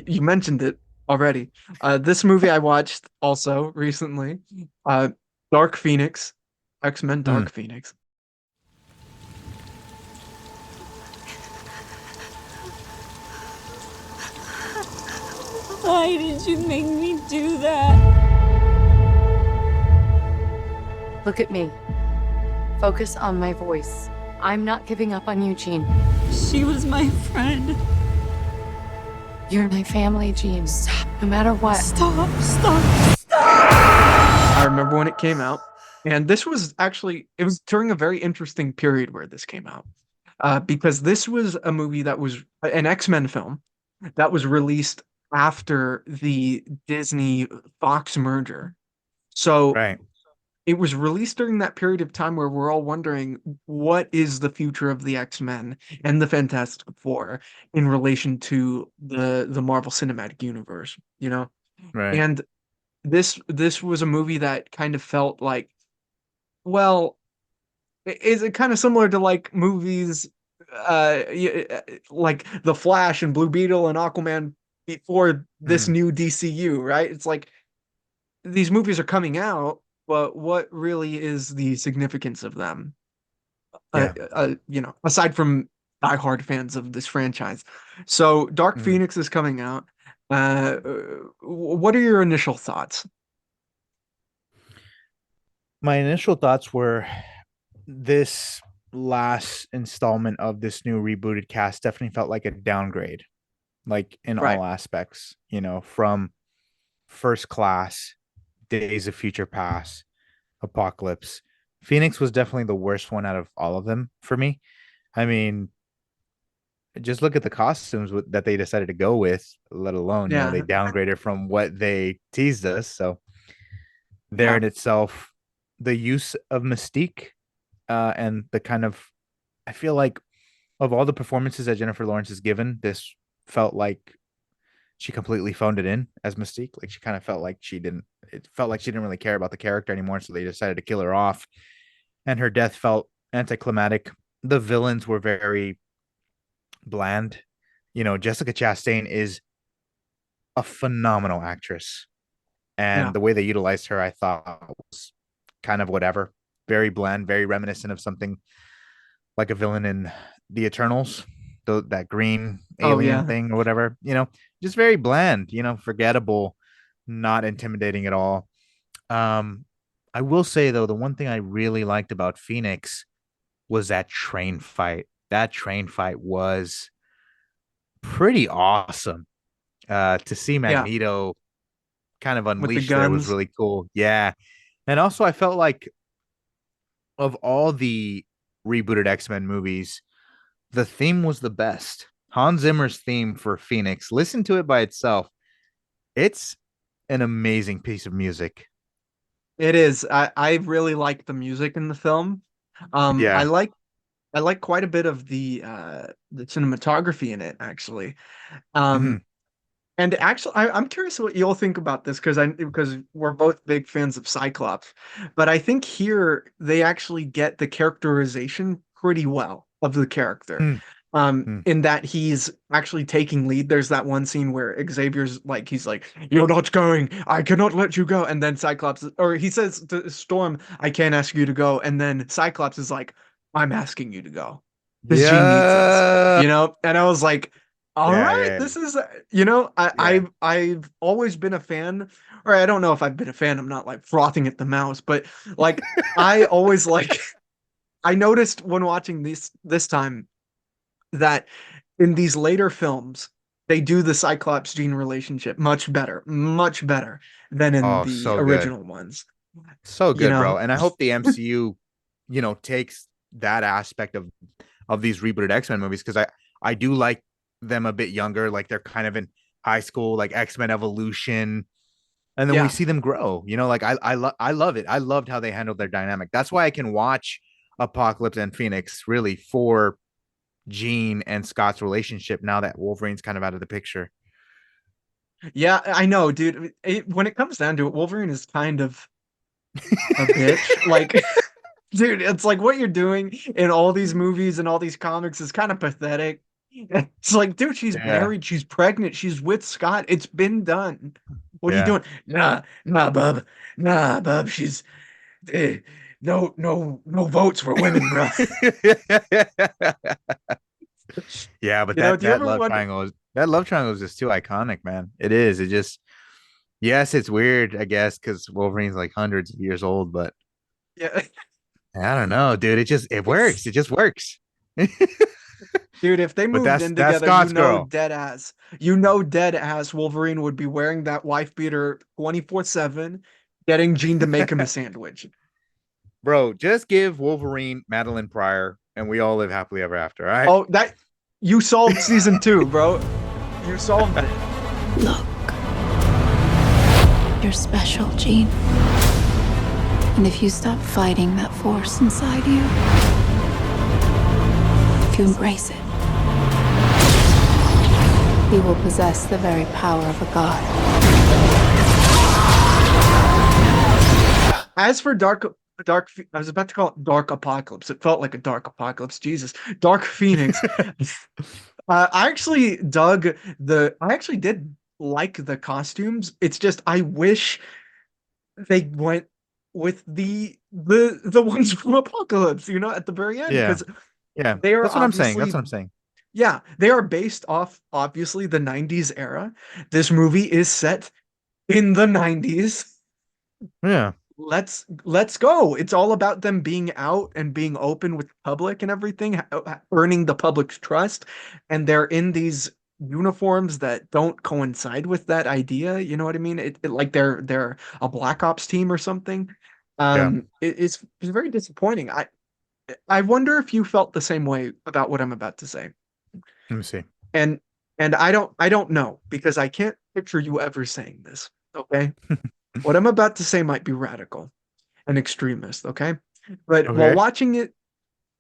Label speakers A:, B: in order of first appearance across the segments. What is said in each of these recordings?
A: You mentioned it already. This movie I watched also recently. Dark Phoenix, X-Men
B: Mm.
A: Dark Phoenix.
C: Why did you make me do that?
D: Look at me. Focus on my voice. I'm not giving up on you, Jean.
C: She was my friend.
D: You're my family, Jean. Stop. No matter what.
C: Stop.
A: I remember when it came out, and this was actually it was during a very interesting period where this came out, because this was a movie that was an X-Men film that was released after the Disney Fox merger. So
B: Right.
A: it was released during that period of time where we're all wondering what is the future of the X-Men and the Fantastic Four in relation to the Marvel Cinematic Universe, you know?
B: Right.
A: And this was a movie that kind of felt like, well, is it kind of similar to like movies like The Flash and Blue Beetle and Aquaman before this
B: Mm.
A: new DCU, right? It's like these movies are coming out, but what really is the significance of them?
B: Yeah.
A: Aside from diehard fans of this franchise. So Dark
B: Mm.
A: Phoenix is coming out. What are your initial thoughts?
B: My initial thoughts were this last installment of this new rebooted cast definitely felt like a downgrade, like in
A: Right.
B: all aspects, from First Class, Days of Future Past, Apocalypse. Phoenix was definitely the worst one out of all of them for me. I mean, just look at the costumes that they decided to go with, let alone, they
A: Yeah.
B: downgraded from what they teased us. So there
A: Yeah.
B: in itself, the use of Mystique, and the kind of, I feel like of all the performances that Jennifer Lawrence has given, this felt like she completely phoned it in as Mystique. Like she kind of felt like it felt like she didn't really care about the character anymore. So they decided to kill her off, and her death felt anticlimactic. The villains were very bland. Jessica Chastain is a phenomenal actress,
A: Yeah.
B: and the way they utilized her, I thought was kind of whatever, very bland, very reminiscent of something like a villain in the Eternals, that green
A: Oh
B: alien
A: yeah.
B: thing or whatever, just very bland, forgettable, not intimidating at all. Um, I will say though, the one thing I really liked about Phoenix was that train fight. That train fight was pretty awesome. To see
A: Yeah.
B: Magneto kind of
A: With the
B: unleashed there was
A: guns.
B: really cool. Yeah. And also I felt like of all the rebooted X-Men movies, the theme was the best. Hans Zimmer's theme for Phoenix. Listen to it by itself. It's an amazing piece of music.
A: It is. I really like the music in the film. I
B: Yeah.
A: like quite a bit of the cinematography in it actually. Um
B: Mhm.
A: and actually I'm curious what you'll think about this because we're both big fans of Cyclops. But I think here they actually get the characterization pretty well of the character.
B: Mm, mm.
A: In that he's actually taking lead. There's that one scene where Xavier's like, he's like, "You're not going. I cannot let you go." And then Cyclops, or he says to Storm, "I can't ask you to go." And then Cyclops is like, "I'm asking you to go because Jean needs us."
B: Yeah.
A: And I was like, "All
B: Yeah,
A: right,
B: yeah,
A: this is, you know,
B: yeah.
A: I've always been a fan, or I don't know if I've been a fan. I'm not like frothing at the mouth, but like I always like." I noticed when watching this time that in these later films, they do the Cyclops Jean relationship much better than in
B: Oh,
A: the
B: so good.
A: original ones.
B: So
A: You
B: good, bro.
A: know,
B: And I hope the MCU, takes that aspect of these rebooted X-Men movies, because I do like them a bit younger, like they're kind of in high school, like X-Men Evolution, and then we
A: yeah.
B: see them grow. Like I love it. I loved how they handled their dynamic. That's why I can watch Apocalypse and Phoenix really for Jean and Scott's relationship now that Wolverine's kind of out of the picture.
A: Yeah, I know, dude. When it comes down to it, Wolverine is kind of a bitch. Like, dude, it's like what you're doing in all these movies and all these comics is kind of pathetic. It's like, dude, she's
B: Yeah.
A: married, she's pregnant, she's with Scott. It's been done. What are you
B: Yeah.
A: doing? Nah, bub. Nah, bub. She's eh, no votes for women, bro.
B: Yeah, but
A: You know,
B: that
A: do you
B: that
A: ever
B: love
A: wonder?
B: triangle is just too iconic, man. It is. It just yes, it's weird, I guess, because Wolverine's like hundreds of years old, but
A: Yeah,
B: I don't know, dude. It
A: it's
B: works. It just works.
A: dude, if they
B: But
A: moved
B: that's
A: in
B: that's
A: together,
B: Scott's girl.
A: you know, dead ass Wolverine would be wearing that wife beater 24/7, getting Jean to make him a sandwich.
B: Bro, just give Wolverine Madeline Pryor and we all live happily ever after, all right?
A: Oh, that you solved season two, bro. You solved it.
C: Look, you're special, Jean. And if you stop fighting that force inside you, if you embrace it, you will possess the very power of a god.
A: As for I was about to call it Dark Apocalypse. It felt like a Dark Apocalypse. Jesus, Dark Phoenix. I actually did like the costumes. It's just I wish they went with the ones from Apocalypse, at the very end,
B: Yeah.
A: because
B: Yeah.
A: they are
B: That's what I'm saying.
A: obviously,
B: That's what I'm saying.
A: yeah, they are based off obviously the 90s era. This movie is set in the 90s.
B: Yeah.
A: Let's go. It's all about them being out and being open with the public and everything, earning the public's trust, and they're in these uniforms that don't coincide with that idea. You know what I mean? Like they're a Black Ops team or something.
B: Yeah.
A: It's very disappointing. I wonder if you felt the same way about what I'm about to say.
B: Let me see.
A: And I don't know because I can't picture you ever saying this. Okay? What I'm about to say might be radical and extremist, okay? But while
B: Okay.
A: watching it,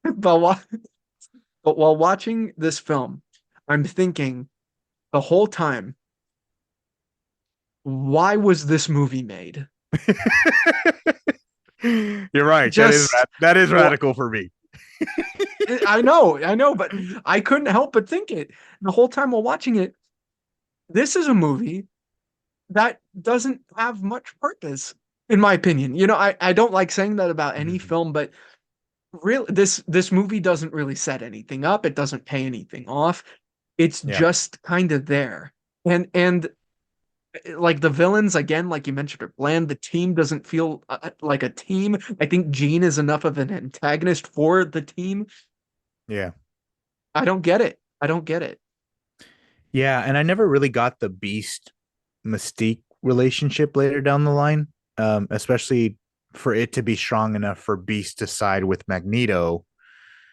A: but while watching this film, I'm thinking the whole time, why was this movie made?
B: You're right.
A: Just
B: That is
A: what
B: radical for me.
A: I know, but I couldn't help but think it the whole time while watching it. This is a movie that doesn't have much purpose, in my opinion. I don't like saying that about any
B: Mhm.
A: film, but really this movie doesn't really set anything up. It doesn't pay anything off. It's
B: Yeah.
A: just kind of there. And like the villains, again, like you mentioned, are bland. The team doesn't feel like a team. I think Jean is enough of an antagonist for the team.
B: Yeah.
A: I don't get it. I don't get it.
B: Yeah. And I never really got the Beast Mystique relationship later down the line, especially for it to be strong enough for Beast to side with Magneto.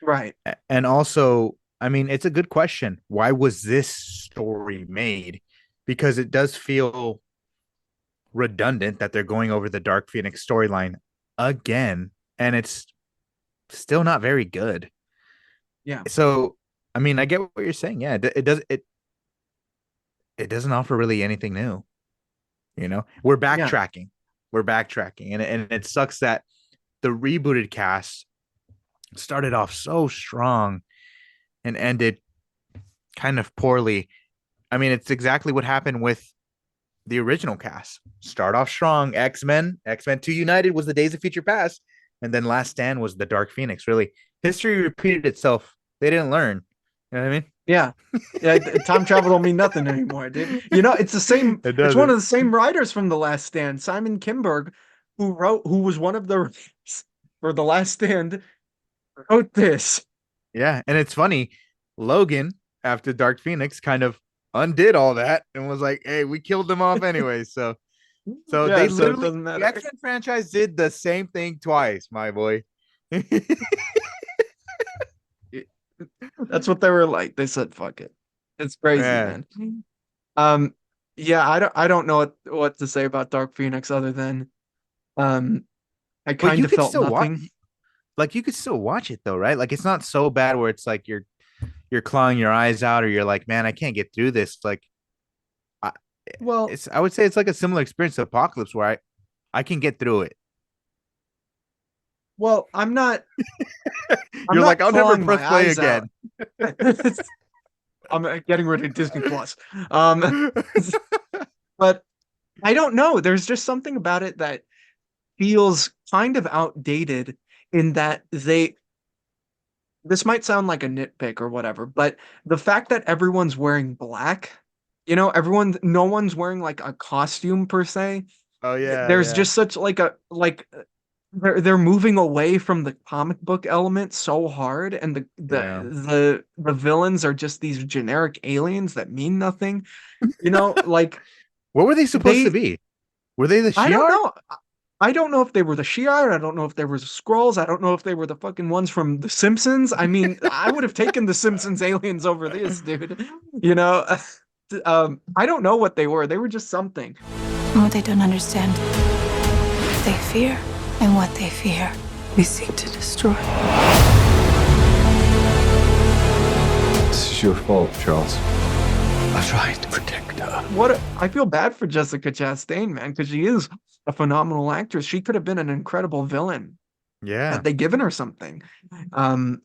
A: Right.
B: And also, I mean, it's a good question. Why was this story made? Because it does feel redundant that they're going over the Dark Phoenix storyline again, and it's still not very good.
A: Yeah.
B: So, I mean, I get what you're saying. Yeah, it doesn't offer really anything new. We're
A: Yeah.
B: backtracking. We're backtracking, and it sucks that the rebooted cast started off so strong and ended kind of poorly. I mean, it's exactly what happened with the original cast. Start off strong. X Men 2 United was the Days of Future Past. And then Last Stand was the Dark Phoenix. Really, history repeated itself. They didn't learn. You know what I mean?
A: Yeah. Yeah, time travel don't mean nothing anymore, dude. It's the same,
B: It
A: it's one
B: doesn't.
A: of the same writers from The Last Stand, Simon Kinberg, who was one of the writers for The Last Stand, wrote this.
B: Yeah. And it's funny. Logan, after Dark Phoenix, kind of undid all that and was like, hey, we killed them off anyway. So So
A: Yeah,
B: they
A: so it
B: literally
A: doesn't
B: the
A: matter.
B: X-Men franchise did the same thing twice, my boy.
A: That's what they were like. They said, "Fuck it." It's crazy,
B: Yeah.
A: man. Um, yeah, I don't know what to say about Dark Phoenix other than um, I
B: But
A: kind
B: you
A: of
B: could
A: felt
B: still watch
A: nothing.
B: like you could still watch it though, right? Like it's not so bad where it's like you're clawing your eyes out or you're like, man, I can't get through this. Like I,
A: Well,
B: I would say it's like a similar experience to Apocalypse where I can get through it.
A: well, I'm
B: You're like,
A: not
B: I'll never
A: clawing
B: press
A: my
B: play
A: eyes out.
B: again.
A: I'm getting rid of Disney Plus. Um, but I don't know. There's just something about it that feels kind of outdated in that this might sound like a nitpick or whatever, but the fact that everyone's wearing black, no one's wearing like a costume per se.
B: Oh yeah,
A: There's
B: yeah,
A: just such they're moving away from the comic book element so hard, and
B: yeah.
A: the villains are just these generic aliens that mean nothing. Like
B: What were they supposed to
A: they
B: be? Were they the
A: I don't
B: Shi'ar?
A: know. I don't know if they were the Shi'ar. I don't know if they were the Skrulls. I don't know if they were the fucking ones from The Simpsons. I mean, I would have taken the Simpsons aliens over this, dude. You know, I don't know what they were. They were just something.
C: And what they don't understand, they fear. And what they fear, we seek to destroy.
E: This is your fault, Charles. I tried to protect her.
A: I feel bad for Jessica Chastain, man, because she is a phenomenal actress. She could have been an incredible villain
B: Yeah.
A: had they given her something. Um,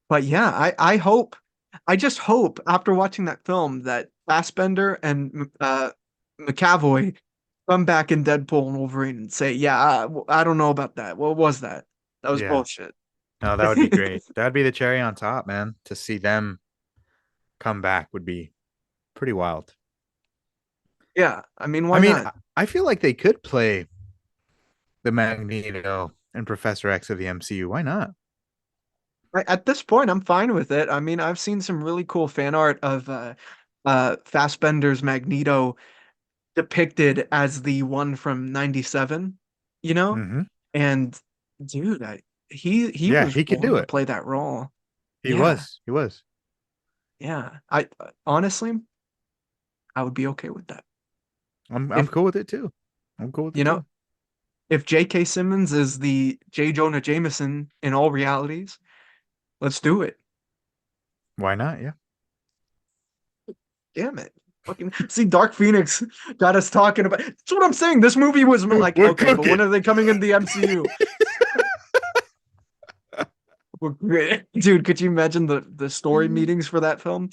A: but yeah, I just hope after watching that film that Fassbender and McAvoy come back in Deadpool and Wolverine and say, yeah, I don't know about that. What was that? That was
B: Yeah.
A: bullshit.
B: No, that would be great. That'd be the cherry on top, man. To see them come back would be pretty wild.
A: Yeah, I mean,
B: I
A: why
B: mean,
A: not?
B: I feel like they could play the Magneto and Professor X of the MCU. Why not?
A: At this point, I'm fine with it. I mean, I've seen some really cool fan art of Fassbender's Magneto depicted as the one from '97, you know?
B: Mm-hmm.
A: And dude, he
B: Yeah,
A: was
B: he could do
A: born to
B: it.
A: play that role.
B: He
A: Yeah,
B: was. He was.
A: yeah. I honestly, I would be okay with that.
B: I'm
A: If
B: cool with it too. I'm cool with
A: you
B: it
A: know,
B: too.
A: if J.K. Simmons is the J. Jonah Jameson in all realities, let's do it.
B: Why not? Yeah.
A: Damn it. Fucking see, Dark Phoenix got us talking about. That's what I'm saying. This movie was like,
B: We're
A: okay, but when
B: cooking.
A: are they coming in the MCU? Dude, could you imagine the story meetings for that film?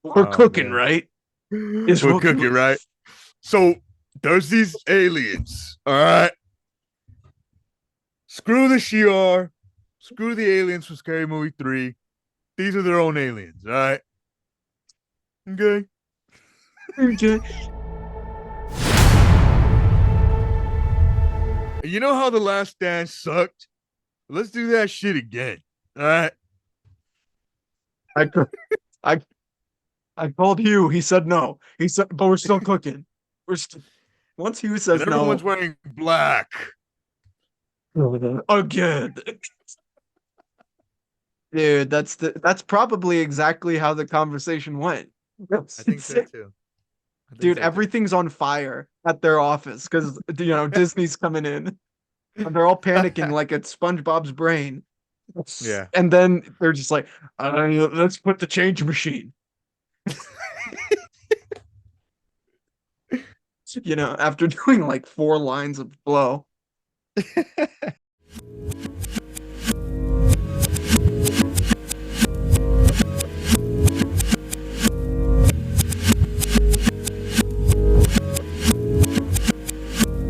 A: We're
B: Oh
A: cooking,
B: man.
A: right? Is
B: We're
A: what
B: cooking, right? So there's these aliens. All right. Screw the Shi'ar. Screw the aliens from Scary Movie 3. These are their own aliens, all right? Okay. You know how The Last Dance sucked? Let's do that shit again. All right.
A: I I I called Hugh. He said no. He said, but we're still cooking. Once Hugh
B: And
A: says
B: everyone's
A: no,
B: wearing black.
A: again. Dude, that's probably exactly how the conversation went.
B: I think so too. I think
A: Dude,
B: so too.
A: everything's on fire at their office because Disney's coming in and they're all panicking like it's SpongeBob's brain.
B: Yeah.
A: And then they're just like, let's put the change machine. After doing like 4 lines of blow.